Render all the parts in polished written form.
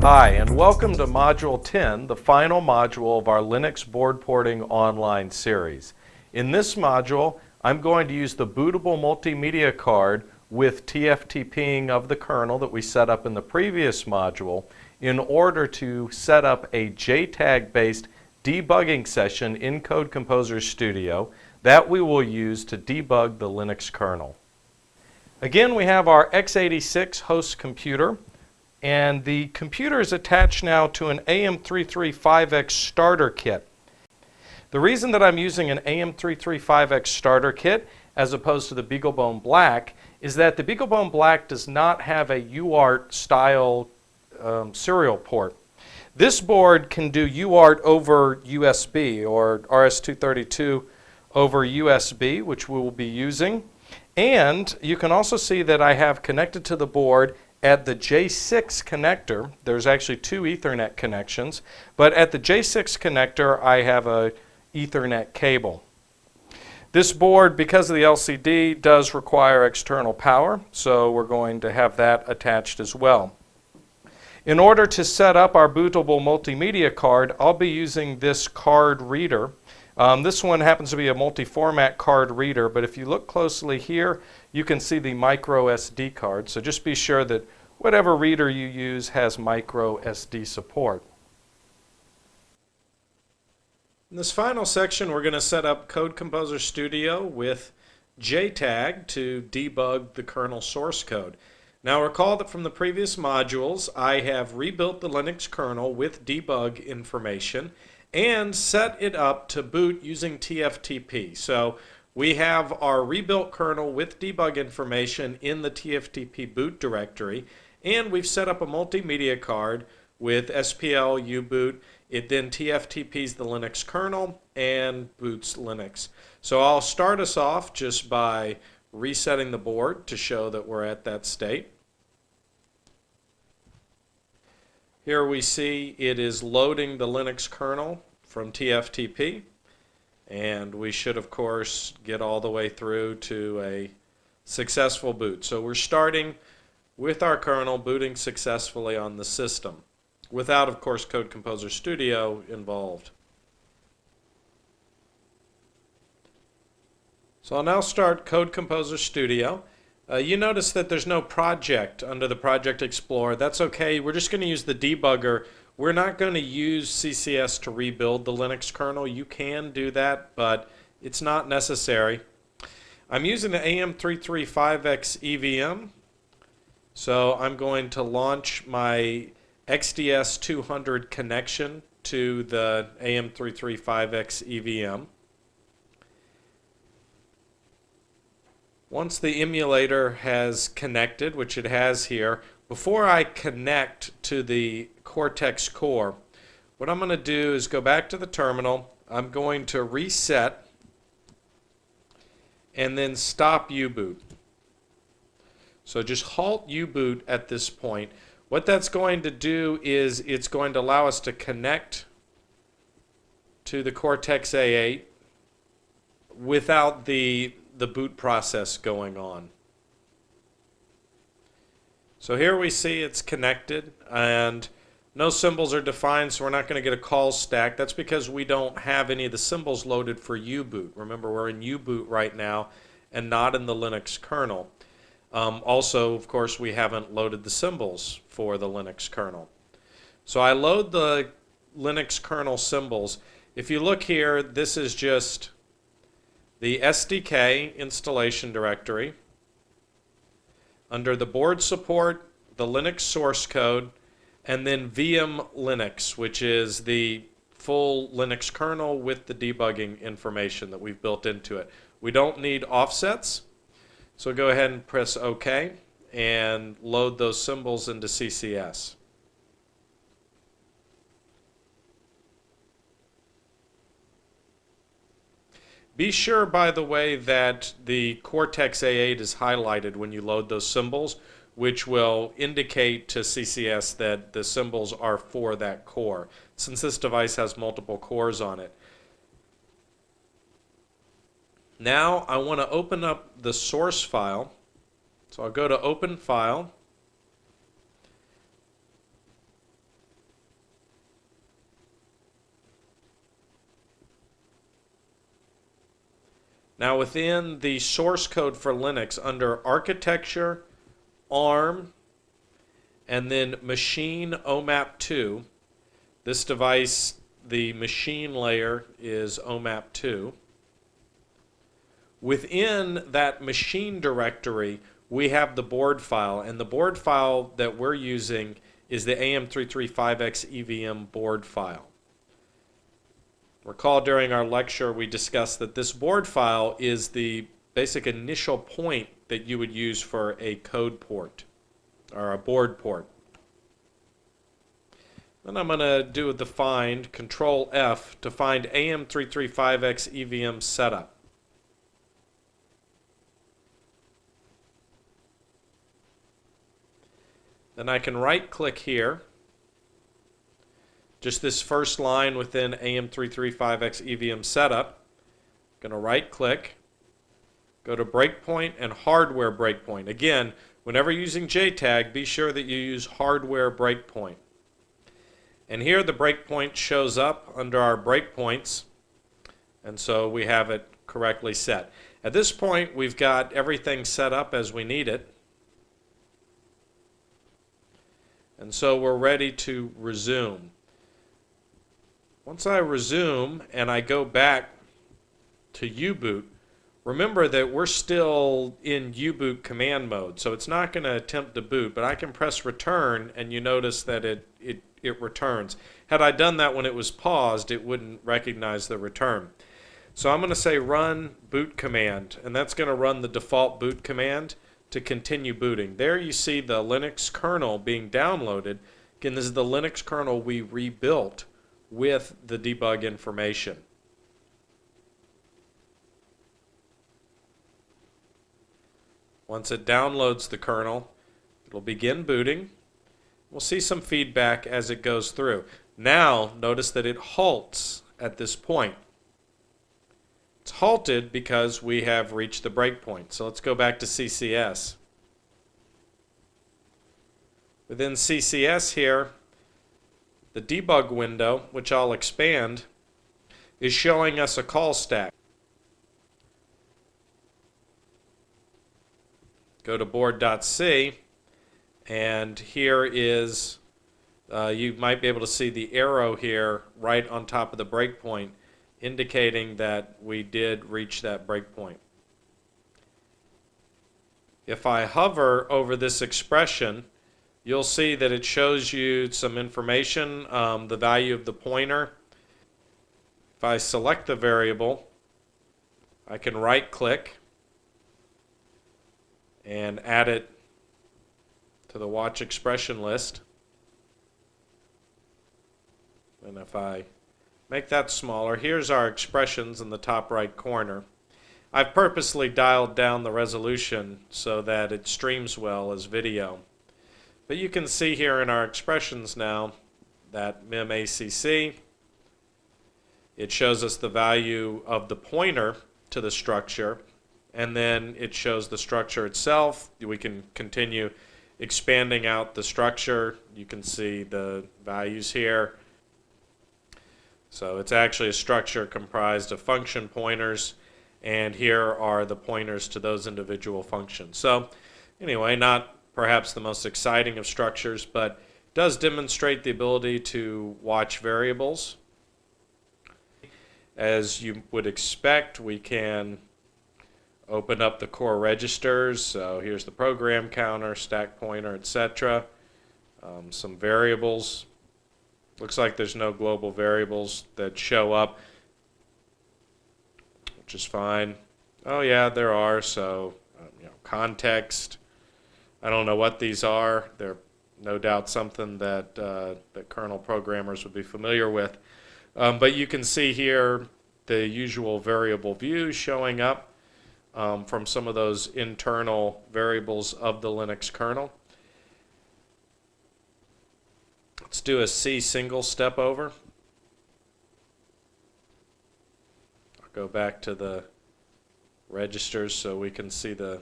Hi, and welcome to Module 10, the final module of our Linux Board Porting online series. In this module, I'm going to use the bootable multimedia card with TFTPing of the kernel that we set up in the previous module in order to set up a JTAG-based debugging session in Code Composer Studio that we will use to debug the Linux kernel. Again, we have our x86 host computer, and the computer is attached now to an AM335X starter kit. The reason that I'm using an AM335X starter kit as opposed to the BeagleBone Black is that the BeagleBone Black does not have a UART style serial port. This board can do UART over USB or RS-232 over USB, which we will be using. And you can also see that I have connected to the board at the J6 connector. There's actually two Ethernet connections, but at the J6 connector I have a Ethernet cable. This board, because of the LCD, does require external power, so we're going to have that attached as well. In order to set up our bootable multimedia card, I'll be using this card reader. This one happens to be a multi-format card reader, but if you look closely here, you can see the micro SD card. So just be sure that whatever reader you use has micro SD support. In this final section, we're going to set up Code Composer Studio with JTAG to debug the kernel source code. Now recall that from the previous modules, I have rebuilt the Linux kernel with debug information and set it up to boot using TFTP. So we have our rebuilt kernel with debug information in the TFTP boot directory, and we've set up a multimedia card with SPL uboot. It then TFTPs the Linux kernel and boots Linux. So I'll start us off just by resetting the board to show that we're at that state. Here we see it is loading the Linux kernel from TFTP, and we should of course get all the way through to a successful boot. So we're starting with our kernel booting successfully on the system without of course Code Composer Studio involved. So I'll now start Code Composer Studio. You notice that there's no project under the Project Explorer. That's okay. We're just going to use the debugger. We're not going to use CCS to rebuild the Linux kernel. You can do that, but it's not necessary. I'm using the AM335X EVM, so I'm going to launch my XDS200 connection to the AM335X EVM. Once the emulator has connected, which it has here, before I connect to the Cortex core, what I'm going to do is go back to the terminal. I'm going to reset and then stop uboot. So just halt uboot at this point. What that's going to do is it's going to allow us to connect to the Cortex A8 without the boot process going on. So here we see it's connected and no symbols are defined, so we're not going to get a call stack. That's because we don't have any of the symbols loaded for uboot. Remember, we're in uboot right now and not in the Linux kernel. Also, of course, we haven't loaded the symbols for the Linux kernel. So I load the Linux kernel symbols. If you look here, this is just the SDK installation directory. Under the board support, the Linux source code, and then VM Linux, which is the full Linux kernel with the debugging information that we've built into it. We don't need offsets, so go ahead and press OK and load those symbols into CCS. Be sure, by the way, that the Cortex A8 is highlighted when you load those symbols, which will indicate to CCS that the symbols are for that core, since this device has multiple cores on it. Now I want to open up the source file. So I'll go to Open File. Now within the source code for Linux, under Architecture, ARM, and then Machine OMAP2, this device, the machine layer is OMAP2. Within that machine directory, we have the board file, and the board file that we're using is the AM335X EVM board file. Recall during our lecture we discussed that this board file is the basic initial point that you would use for a code port or a board port. Then I'm going to do the find, Control F, to find AM335X EVM setup. Then I can right click here, just this first line within AM335X EVM setup. I'm going to right click, go to breakpoint and hardware breakpoint. Again, whenever using JTAG, be sure that you use hardware breakpoint. And here the breakpoint shows up under our breakpoints, and so we have it correctly set. At this point, we've got everything set up as we need it. And so we're ready to resume. Once I resume and I go back to U-boot, remember that we're still in U-boot command mode, so it's not going to attempt to boot, but I can press return and you notice that it returns. Had I done that when it was paused, it wouldn't recognize the return. So I'm going to say run boot command, and that's going to run the default boot command to continue booting. There you see the Linux kernel being downloaded. Again, this is the Linux kernel we rebuilt with the debug information. Once it downloads the kernel, it'll begin booting. We'll see some feedback as it goes through. Now, notice that it halts at this point. It's halted because we have reached the breakpoint. So let's go back to CCS. Within CCS here, the debug window, which I'll expand, is showing us a call stack. Go to board.c, and here is, you might be able to see the arrow here right on top of the breakpoint, indicating that we did reach that breakpoint. If I hover over this expression, you'll see that it shows you some information, the value of the pointer. If I select the variable, I can right click and add it to the watch expression list. And if I make that smaller, here's our expressions in the top right corner. I've purposely dialed down the resolution so that it streams well as video. But you can see here in our expressions now that mem_acc, it shows us the value of the pointer to the structure, and then it shows the structure itself. We can continue expanding out the structure. You can see the values here. So it's actually a structure comprised of function pointers, and here are the pointers to those individual functions. So anyway, not perhaps the most exciting of structures, but does demonstrate the ability to watch variables. As you would expect, we can open up the core registers. So here's the program counter, stack pointer, etc. Some variables. Looks like there's no global variables that show up, which is fine. Oh yeah, there are. So context. I don't know what these are. They're no doubt something that that kernel programmers would be familiar with. But you can see here the usual variable views showing up from some of those internal variables of the Linux kernel. Let's do a C single step over. I'll go back to the registers so we can see the,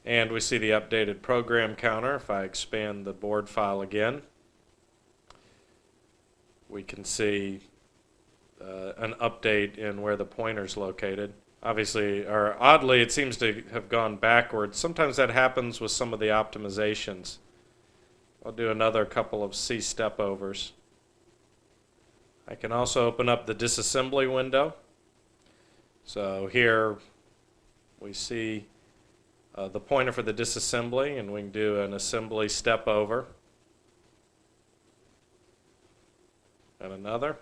and we see the updated program counter. If I expand the board file again, we can see an update in where the pointer's located. Obviously, or oddly, it seems to have gone backwards. Sometimes that happens with some of the optimizations. I'll do another couple of C stepovers. I can also open up the disassembly window. So here we see the pointer for the disassembly, and we can do an assembly step over. And another.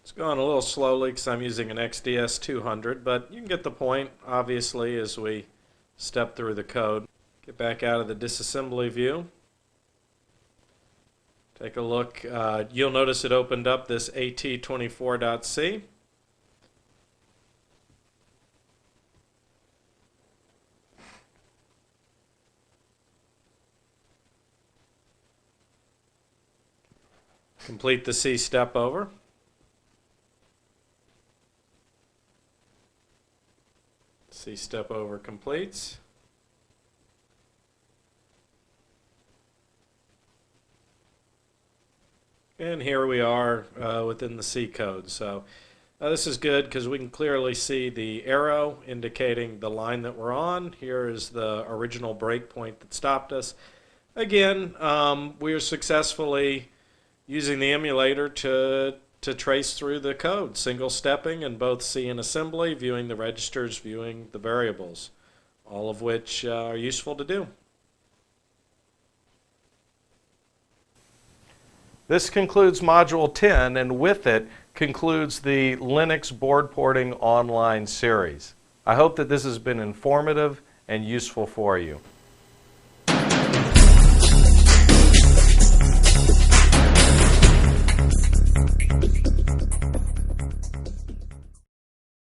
It's going a little slowly because I'm using an XDS200, but you can get the point, obviously, as we step through the code. Get back out of the disassembly view. Take a look. You'll notice it opened up this at24.c. Complete the C step over. C step over completes. And here we are within the C code. So this is good because we can clearly see the arrow indicating the line that we're on. Here is the original breakpoint that stopped us. Again, we are successfully using the emulator to trace through the code, single stepping in both C and assembly, viewing the registers, viewing the variables, all of which are useful to do. This concludes Module 10, and with it concludes the Linux Board Porting Online series. I hope that this has been informative and useful for you.